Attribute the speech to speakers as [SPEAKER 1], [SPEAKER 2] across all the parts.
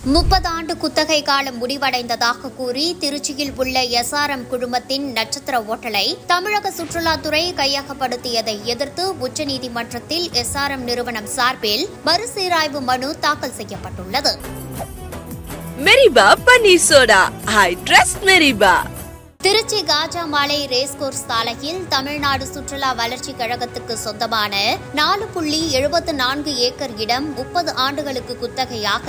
[SPEAKER 1] 30 ஆண்டு குத்தகை காலம் முடிவடைந்ததாக கூறி திருச்சியில் உள்ள எஸ்ஆர்எம் குழுமத்தின் நட்சத்திர ஓட்டலை தமிழக சுற்றுலாத்துறை கையகப்படுத்தியதை எதிர்த்து உச்சநீதிமன்றத்தில் எஸ்ஆர்எம் நிறுவனம் சார்பில் மறுசீராய்வு மனு தாக்கல் செய்யப்பட்டுள்ளது.
[SPEAKER 2] மெரிபா பன்னீர் soda, I trust Meriba.
[SPEAKER 1] Trichy Khajamalai racecourse சாலையில் தமிழ்நாடு சுற்றுலா வளர்ச்சிக் கழகத்துக்கு சொந்தமான 4.74 ஏக்கர் இடம் 30 ஆண்டுகளுக்கு குத்தகையாக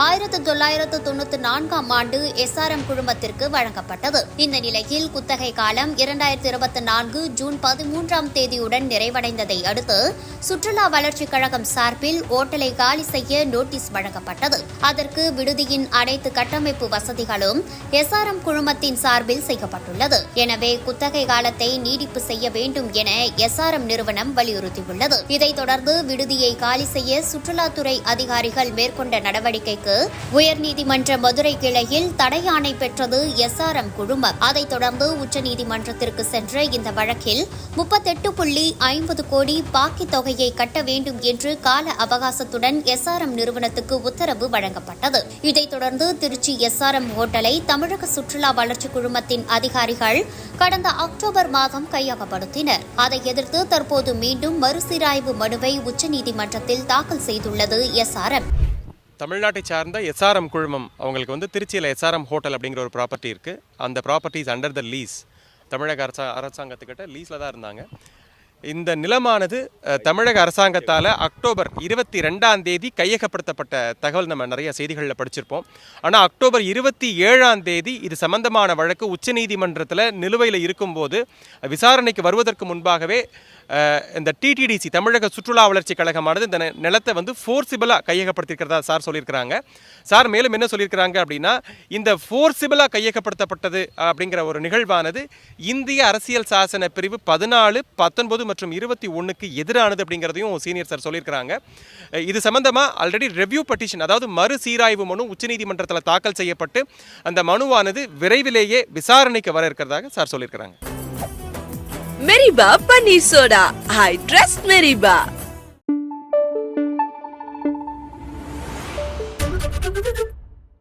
[SPEAKER 1] 1994ஆம் ஆண்டு எஸ்ஆர்எம் குழுமத்திற்கு வழங்கப்பட்டது. இந்த நிலையில் குத்தகை காலம் 2024 ஜூன் 13ஆம் தேதியுடன் நிறைவடைந்ததை அடுத்து சுற்றுலா வளர்ச்சிக் கழகம் சார்பில் ஓட்டலை காலி செய்ய நோட்டீஸ் வழங்கப்பட்டது. அதற்கு விடுதியின் அனைத்து கட்டமைப்பு வசதிகளும் எஸ்ஆர்எம் குழுமத்தின் சார்பில் செய்யப்பட்டது. எனவே குத்தகை காலத்தை நீடிப்பு செய்ய வேண்டும் என எஸ்ஆர்எம் நிறுவனம் வலியுறுத்தியுள்ளது. இதைத் தொடர்ந்து விடுதியை காலி செய்ய சுற்றுலாத்துறை அதிகாரிகள் மேற்கொண்ட நடவடிக்கைக்கு உயர்நீதிமன்ற மதுரை கிளையில் தடை ஆணை பெற்றது எஸ்ஆர்எம் குழுமம். அதைத் தொடர்ந்து உச்சநீதிமன்றத்திற்கு சென்ற இந்த வழக்கில் 38.50 கோடி பாக்கி தொகையை கட்ட வேண்டும் என்று கால அவகாசத்துடன் எஸ்ஆர்எம் நிறுவனத்துக்கு உத்தரவு வழங்கப்பட்டது. இதைத் தொடர்ந்து திருச்சி எஸ்ஆர்எம் ஹோட்டலை தமிழக சுற்றுலா வளர்ச்சி குழுமத்தின் அதிகாரிகள் கடந்த அக்டோபர் மாதம் கையகப்படுத்தினர். அதை எதிர்த்து தற்போது மீண்டும் மறுசீராய்வு மனுவை உச்சநீதிமன்றத்தில் தாக்கல் செய்துள்ளது எஸ்ஆர்எம்.
[SPEAKER 3] தமிழ்நாட்டை சார்ந்த எஸ்ஆர்எம் குழுமம் அவங்களுக்கு திருச்சியில் எஸ்ஆர்எம் ஹோட்டல் அப்படிங்கிற ஒரு ப்ராப்பர்ட்டி இருக்குது. அந்த ப்ராப்பர்ட்டிஸ் அண்டர் த லீஸ், தமிழக அரசாங்கத்துக்கிட்ட லீஸில் தான் இருந்தாங்க. இந்த நிலமானது தமிழக அரசாங்கத்தால் அக்டோபர் 22ஆம் தேதி கையகப்படுத்தப்பட்ட தகவல் நம்ம நிறைய செய்திகளில் படிச்சிருப்போம். ஆனால் அக்டோபர் 27ஆம் தேதி இது சம்பந்தமான வழக்கு உச்சநீதிமன்றத்தில் நிலுவையில் இருக்கும்போது விசாரணைக்கு வருவதற்கு முன்பாகவே இந்த டிடிடிசி தமிழக சுற்றுலா வளர்ச்சி கழகமானது இந்த நிலத்தை ஃபோர்சிபிளாக கையகப்படுத்தியிருக்கிறதா சார் சொல்லியிருக்கிறாங்க. சார் மேலும் என்ன சொல்லியிருக்கிறாங்க அப்படின்னா, இந்த ஃபோர்சிபிளாக கையகப்படுத்தப்பட்டது அப்படிங்கிற ஒரு நிகழ்வானது இந்திய அரசியல் சாசன பிரிவு 14, 19 மற்றும் 21க்கு எதிரானது அப்படிங்கிறதையும் சீனியர் சார் சொல்லியிருக்கிறாங்க. இது சம்பந்தமாக ஆல்ரெடி ரெவ்யூ பெட்டிஷன், அதாவது மறுசீராய்வு மனு உச்சநீதிமன்றத்தில் தாக்கல் செய்யப்பட்டு அந்த மனுவானது விரைவிலேயே விசாரணைக்கு வர இருக்கிறதாக சார் சொல்லியிருக்கிறாங்க.
[SPEAKER 2] மெரிபா பன்னீர் சோடா, ஐ ட்ரஸ்ட் மெரிபா.